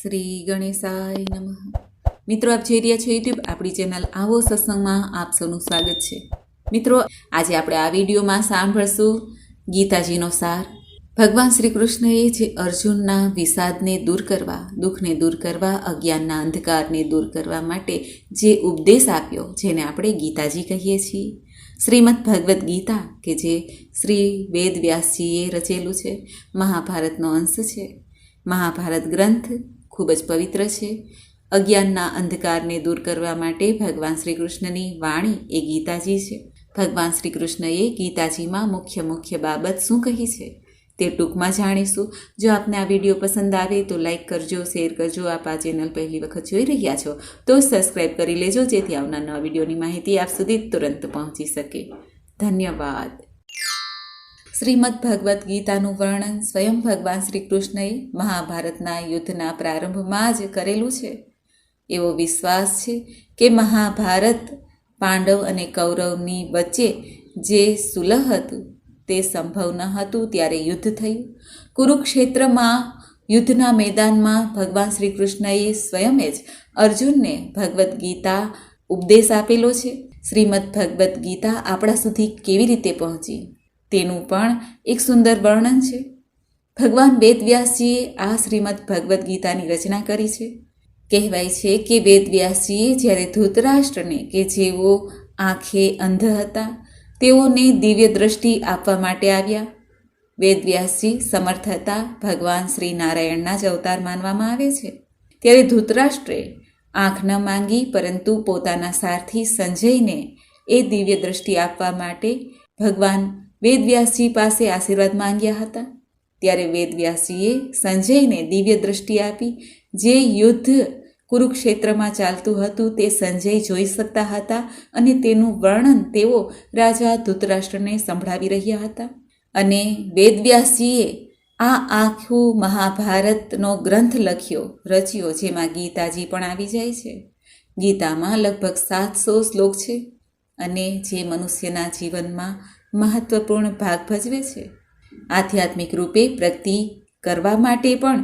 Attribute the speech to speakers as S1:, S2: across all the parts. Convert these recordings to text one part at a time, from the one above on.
S1: શ્રી ગણેશાય નમઃ. મિત્રો, આપ જોઈ રહ્યા છો યુટ્યુબ આપણી ચેનલ આવો સત્સંગમાં આપ સૌનું સ્વાગત છે. મિત્રો, આજે આપણે આ વિડીયોમાં સાંભળશું ગીતાજીનો સાર. ભગવાન શ્રી કૃષ્ણએ જે અર્જુનના વિષાદને દૂર કરવા, દુઃખને દૂર કરવા, અજ્ઞાનના અંધકારને દૂર કરવા માટે જે ઉપદેશ આપ્યો, જેને આપણે ગીતાજી કહીએ છીએ. શ્રીમદ ભગવદ્ ગીતા કે જે શ્રી વેદ વ્યાસજીએ રચેલું છે, મહાભારતનો અંશ છે. મહાભારત ગ્રંથ ખૂબ જ પવિત્ર છે. અજ્ઞાનના અંધકારને દૂર કરવા માટે ભગવાન શ્રી કૃષ્ણની વાણી એ ગીતાજી છે. ભગવાન શ્રી કૃષ્ણએ ગીતાજીમાં મુખ્ય બાબત શું કહી છે તે ટૂંકમાં જાણીશું. જો આપને આ વિડીયો પસંદ આવે તો લાઈક કરજો, શેર કરજો. આપ આ ચેનલ પહેલી વખત જોઈ રહ્યા છો તો સબસ્ક્રાઈબ કરી લેજો, જેથી આવનાર નવા વિડીયોની માહિતી આપ સુધી તુરંત પહોંચી શકે. ધન્યવાદ. શ્રીમદ ભગવદ્ ગીતાનું વર્ણન સ્વયં ભગવાન શ્રી કૃષ્ણએ મહાભારતના યુદ્ધના પ્રારંભમાં જ કરેલું છે. એવો વિશ્વાસ છે કે મહાભારત પાંડવ અને કૌરવની વચ્ચે જે સુલહ હતું તે સંભવ ન હતું. ત્યારે યુદ્ધ થયું. કુરુક્ષેત્રમાં યુદ્ધના મેદાનમાં ભગવાન શ્રી કૃષ્ણએ સ્વયં જ અર્જુનને ભગવદ્ ગીતા ઉપદેશ આપેલો છે. શ્રીમદ ભગવદ્ ગીતા આપણા સુધી કેવી રીતે પહોંચી તેનું પણ એક સુંદર વર્ણન છે. ભગવાન વેદવ્યાસજીએ આ શ્રીમદ ભગવદ્ ગીતાની રચના કરી છે. કહેવાય છે કે વેદવ્યાસજીએ જ્યારે ધૃતરાષ્ટ્રને, કે જેઓ આંખે અંધ હતા, તેઓને દિવ્ય દ્રષ્ટિ આપવા માટે આવ્યા. વેદવ્યાસજી સમર્થ હતા, ભગવાન શ્રી નારાયણના જ અવતાર માનવામાં આવે છે. ત્યારે ધૃતરાષ્ટ્રે આંખ ન માંગી, પરંતુ પોતાના સારથી સંજયને એ દિવ્ય દ્રષ્ટિ આપવા માટે ભગવાન વેદવ્યાસજી પાસે આશીર્વાદ માંગ્યા હતા. ત્યારે વેદવ્યાસજીએ સંજયને દિવ્ય દ્રષ્ટિ આપી. જે યુદ્ધ કુરુક્ષેત્રમાં ચાલતું હતું તે સંજય જોઈ શકતા હતા અને તેનું વર્ણન તેઓ રાજા ધૃતરાષ્ટ્રને સંભળાવી રહ્યા હતા. અને વેદવ્યાસજીએ આ આખું મહાભારતનો ગ્રંથ રચ્યો, જેમાં ગીતાજી પણ આવી જાય છે. ગીતામાં લગભગ 700 શ્લોક છે અને જે મનુષ્યના જીવનમાં મહત્વપૂર્ણ ભાગ ભજવે છે. આધ્યાત્મિક રૂપે પ્રગતિ કરવા માટે પણ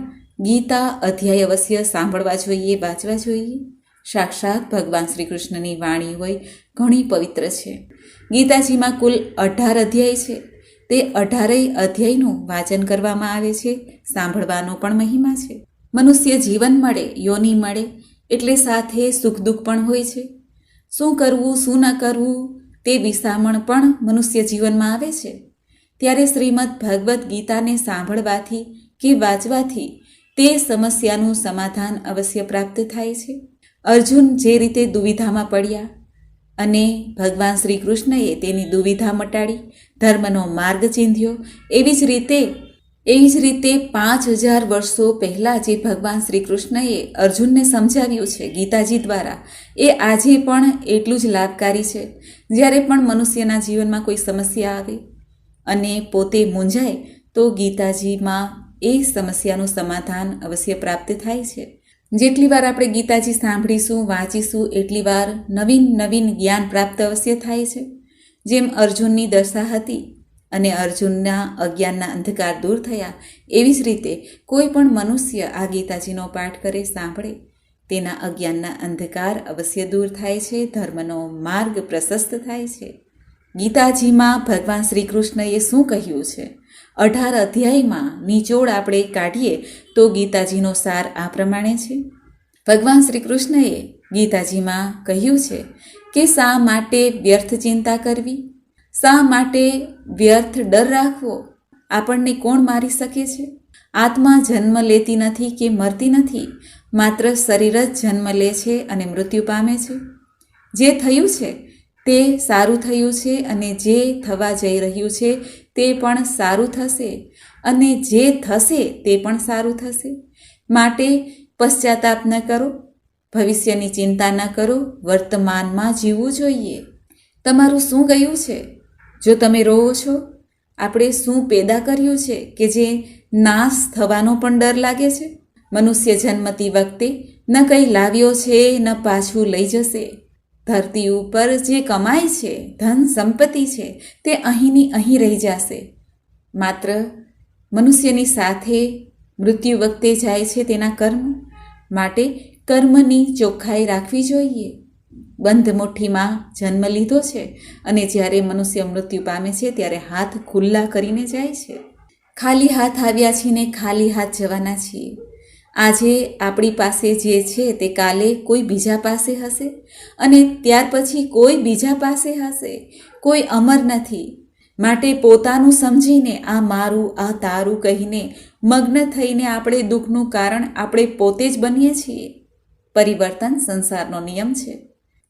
S1: ગીતા અધ્યાય અવશ્ય સાંભળવા જોઈએ, વાંચવા જોઈએ. સાક્ષાત ભગવાન શ્રી કૃષ્ણની વાણી હોય, ઘણી પવિત્ર છે. ગીતાજીમાં કુલ 18 અધ્યાય છે. તે 18 અધ્યાયનું વાંચન કરવામાં આવે છે, સાંભળવાનો પણ મહિમા છે. મનુષ્ય જીવન મળે, યોનિ મળે એટલે સાથે સુખ દુઃખ પણ હોય છે. શું કરવું, શું ન કરવું તે વિસામણ પણ મનુષ્ય જીવનમાં આવે છે. ત્યારે શ્રીમદ ભગવદ્ ગીતાને સાંભળવાથી કે વાંચવાથી તે સમસ્યાનું સમાધાન અવશ્ય પ્રાપ્ત થાય છે. અર્જુન જે રીતે દુવિધામાં પડ્યા અને ભગવાન શ્રી કૃષ્ણએ તેની દુવિધા મટાડી, ધર્મનો માર્ગ ચીંધ્યો, એવી જ રીતે 5000 વર્ષો પહેલાં જે ભગવાન શ્રી કૃષ્ણએ અર્જુનને સમજાવ્યું છે ગીતાજી દ્વારા, એ આજે પણ એટલું જ લાભકારી છે. જ્યારે પણ મનુષ્યના જીવનમાં કોઈ સમસ્યા આવે અને પોતે મૂંઝાય તો ગીતાજીમાં એ સમસ્યાનું સમાધાન અવશ્ય પ્રાપ્ત થાય છે. જેટલી વાર આપણે ગીતાજી સાંભળીશું, વાંચીશું, એટલી વાર નવીન જ્ઞાન પ્રાપ્ત અવશ્ય થાય છે. જેમ અર્જુનની દશા હતી અને અર્જુનના અજ્ઞાનના અંધકાર દૂર થયા, એવી જ રીતે કોઈ પણ મનુષ્ય આ ગીતાજીનો પાઠ કરે, સાંભળે, તેના અજ્ઞાનના અંધકાર અવશ્ય દૂર થાય છે, ધર્મનો માર્ગ પ્રશસ્ત થાય છે. ગીતાજીમાં ભગવાન શ્રી કૃષ્ણએ શું કહ્યું છે? 18 અધ્યાયમાં નિચોડ આપણે કાઢીએ તો ગીતાજીનો સાર આ પ્રમાણે છે. ભગવાન શ્રી કૃષ્ણએ ગીતાજીમાં કહ્યું છે કે શા માટે વ્યર્થ ચિંતા કરવી, શા માટે વ્યર્થ ડર રાખવો? આપણને કોણ મારી શકે છે? આત્મા જન્મ લેતી નથી કે મરતી નથી, માત્ર શરીર જ જન્મ લે છે અને મૃત્યુ પામે છે. જે થયું છે તે સારું થયું છે અને જે થવા જઈ રહ્યું છે તે પણ સારું થશે અને જે થશે તે પણ સારું થશે. માટે પશ્ચાતાપ ન કરો, ભવિષ્યની ચિંતા ન કરો, વર્તમાનમાં જીવવું જોઈએ. તમારું શું ગયું છે જો તમે રોવો છો? આપણે શું પેદા કર્યું છે કે જે નાશ થવાનો પણ ડર લાગે છે? મનુષ્ય જન્મતી વખતે ન કંઈ લાવ્યો છે ન પાછું લઈ જશે. ધરતી ઉપર જે કમાય છે, ધન સંપત્તિ છે, તે અહીંની અહીં રહી જશે. માત્ર મનુષ્યની સાથે મૃત્યુ વખતે જાય છે તેના કર્મ, માટે કર્મની ચોખ્ખાઈ રાખવી જોઈએ. બંધ મુઠ્ઠીમાં જન્મ લીધો છે અને જ્યારે મનુષ્ય મૃત્યુ પામે છે ત્યારે હાથ ખુલ્લા કરીને જાય છે. ખાલી હાથ આવ્યા છીએ ને ખાલી હાથ જવાના છીએ. આજે આપણી પાસે જે છે તે કાલે કોઈ બીજા પાસે હશે અને ત્યાર પછી કોઈ બીજા પાસે હશે. કોઈ અમર નથી. માટે પોતાનું સમજીને આ મારું આ તારું કહીને મગ્ન થઈને આપણે દુઃખનું કારણ આપણે પોતે જ બનીએ છીએ. પરિવર્તન સંસારનો નિયમ છે.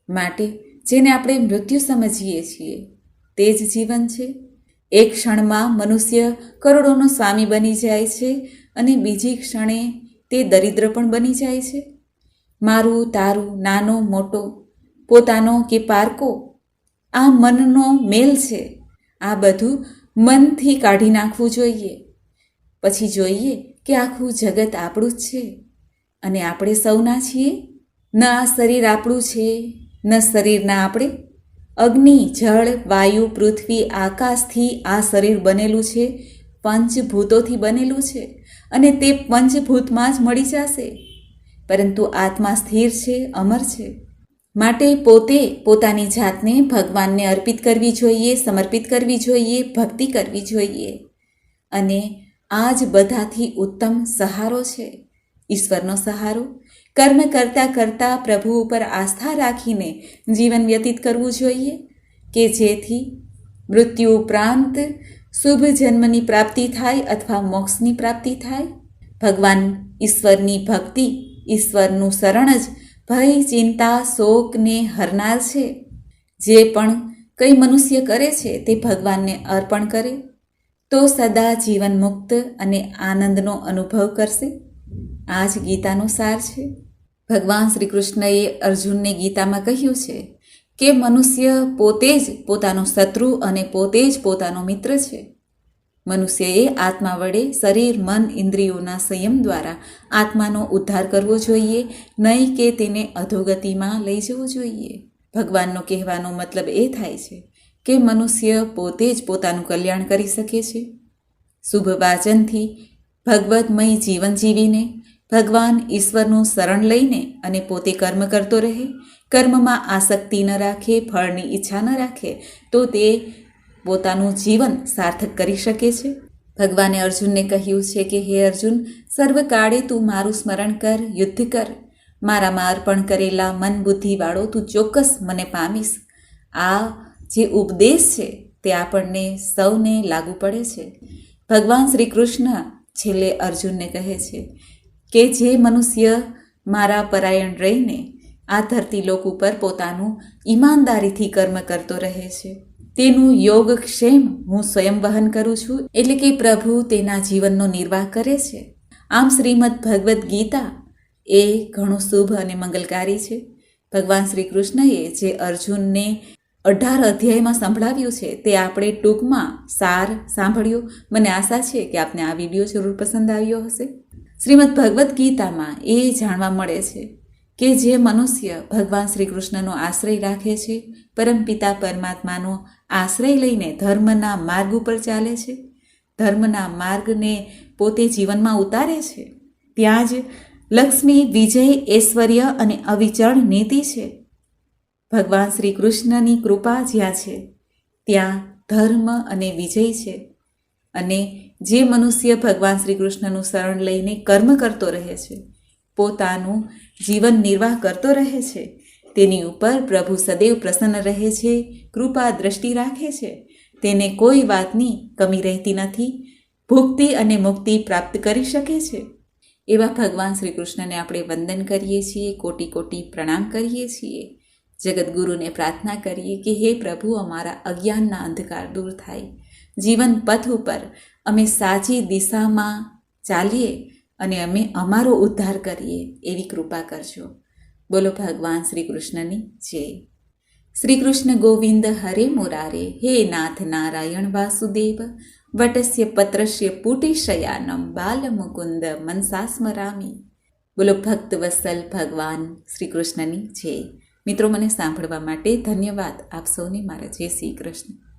S1: માટે જેને આપણે મૃત્યુ સમજીએ છીએ તે જ જીવન છે. એક ક્ષણમાં મનુષ્ય કરોડોનો સ્વામી બની જાય છે અને બીજી ક્ષણે તે દરિદ્ર પણ બની જાય છે. મારું તારું, નાનો મોટો, પોતાનો કે પારકો, આ મનનો મેલ છે. આ બધું મનથી કાઢી નાખવું જોઈએ. પછી જોઈએ કે આખું જગત આપણું જ છે અને આપણે સૌના છીએ. ન આ શરીર આપણું છે ન શરીરના આપણે. અગ્નિ, જળ, વાયુ, પૃથ્વી, આકાશથી આ શરીર બનેલું છે. પંચભૂતોથી બનેલું છે અને તે પંચભૂતમાં જ મળી જશે. પરંતુ આત્મા સ્થિર છે, અમર છે. માટે પોતે પોતાની જાતને ભગવાનને અર્પિત કરવી જોઈએ, સમર્પિત કરવી જોઈએ, ભક્તિ કરવી જોઈએ. અને આ જ બધાથી ઉત્તમ સહારો છે, ઈશ્વરનો સહારો. કર્મ કરતાં કરતાં પ્રભુ ઉપર આસ્થા રાખીને જીવન વ્યતીત કરવું જોઈએ કે જેથી મૃત્યુ ઉપરાંત શુભ જન્મની પ્રાપ્તિ થાય અથવા મોક્ષની પ્રાપ્તિ થાય. ભગવાન ઈશ્વરની ભક્તિ, ઈશ્વરનું શરણ જ ભય, ચિંતા, શોકને હરનાર છે. જે પણ કંઈ મનુષ્ય કરે છે તે ભગવાનને અર્પણ કરે તો સદા જીવન મુક્ત અને આનંદનો અનુભવ કરશે. આ જ ગીતાનો સાર છે. ભગવાન શ્રી કૃષ્ણએ અર્જુનને ગીતામાં કહ્યું છે કે મનુષ્ય પોતે જ પોતાનો શત્રુ અને પોતે જ પોતાનો મિત્ર છે. મનુષ્યએ આત્મા વડે શરીર, મન, ઇન્દ્રિયોના સંયમ દ્વારા આત્માનો ઉદ્ધાર કરવો જોઈએ, નહીં કે તેને અધોગતિમાં લઈ જવો જોઈએ. ભગવાનનો કહેવાનો મતલબ એ થાય છે કે મનુષ્ય પોતે જ પોતાનું કલ્યાણ કરી શકે છે. શુભ વાચનથી ભગવતમય જીવન જીવીને ભગવાન ઈશ્વરનું શરણ લઈને અને પોતે કર્મ કરતો રહે, કર્મમાં આસક્તિ ન રાખે, ફળની ઈચ્છા ન રાખે તો તે પોતાનું જીવન સાર્થક કરી શકે છે. ભગવાને અર્જુનને કહ્યું છે કે હે અર્જુન, સર્વકાળે તું મારું સ્મરણ કર, યુદ્ધ કર. મારામાં અર્પણ કરેલા મન બુદ્ધિવાળો તું ચોક્કસ મને પામીશ. આ જે ઉપદેશ છે તે આપણને સૌને લાગુ પડે છે. ભગવાન શ્રી કૃષ્ણ છેલ્લે અર્જુનને કહે છે કે જે મનુષ્ય મારા પરાયણ રહીને આ ધરતીલોક ઉપર પોતાનું ઈમાનદારીથી કર્મ કરતો રહે છે તેનું યોગક્ષેમ હું સ્વયં વહન કરું છું. એટલે કે પ્રભુ તેના જીવનનો નિર્વાહ કરે છે. આમ શ્રીમદ ભગવદ્ ગીતા એ ઘણું શુભ અને મંગલકારી છે. ભગવાન શ્રી કૃષ્ણએ જે અર્જુનને 18 અધ્યાયમાં સંભળાવ્યું છે તે આપણે ટૂંકમાં સાર સાંભળ્યો. મને આશા છે કે આપને આ વિડીયો જરૂર પસંદ આવ્યો હશે. શ્રીમદ ભગવદ્ ગીતામાં એ જાણવા મળે છે કે જે મનુષ્ય ભગવાન શ્રી કૃષ્ણનો આશ્રય રાખે છે, પરમપિતા પરમાત્માનો આશ્રય લઈને ધર્મના માર્ગ ઉપર ચાલે છે, ધર્મના માર્ગને પોતે જીવનમાં ઉતારે છે, ત્યાં જ લક્ષ્મી, વિજય, ઐશ્વર્ય અને અવિચળ નીતિ છે. ભગવાન શ્રી કૃષ્ણની કૃપા જ્યાં છે ત્યાં ધર્મ અને વિજય છે. અને જે મનુષ્ય ભગવાન શ્રી કૃષ્ણનું શરણ લઈને કર્મ કરતો રહે છે, પોતાનું જીવન નિર્વાહ કરતો રહે છે, તેની ઉપર પ્રભુ સદૈવ પ્રસન્ન રહે છે, કૃપા દ્રષ્ટિ રાખે છે. તેને કોઈ વાતની કમી રહેતી નથી. ભુક્તિ અને મુક્તિ પ્રાપ્ત કરી શકે છે. એવા ભગવાન શ્રી કૃષ્ણને આપણે વંદન કરીએ છીએ, કોટી કોટી પ્રણામ કરીએ છીએ. જગદગુરુને પ્રાર્થના કરીએ કે હે પ્રભુ, અમારા અજ્ઞાનના અંધકાર દૂર થાય, જીવન પથ ઉપર અમે સાચી દિશામાં ચાલીએ અને અમે અમારો ઉદ્ધાર કરીએ એવી કૃપા કરજો. બોલો ભગવાન શ્રી કૃષ્ણની જય. શ્રી કૃષ્ણ ગોવિંદ હરે મુરારે, હે નાથ નારાયણ વાસુદેવ, વટસ્ય પત્રસ્ય પુટીશયાનમ બાલમુકુંદ મનસા સ્મરામી. બોલો ભક્ત વત્સલ ભગવાન શ્રી કૃષ્ણની જય. મિત્રો, મને સાંભળવા માટે ધન્યવાદ. આપ સૌને મારા જય શ્રી કૃષ્ણ.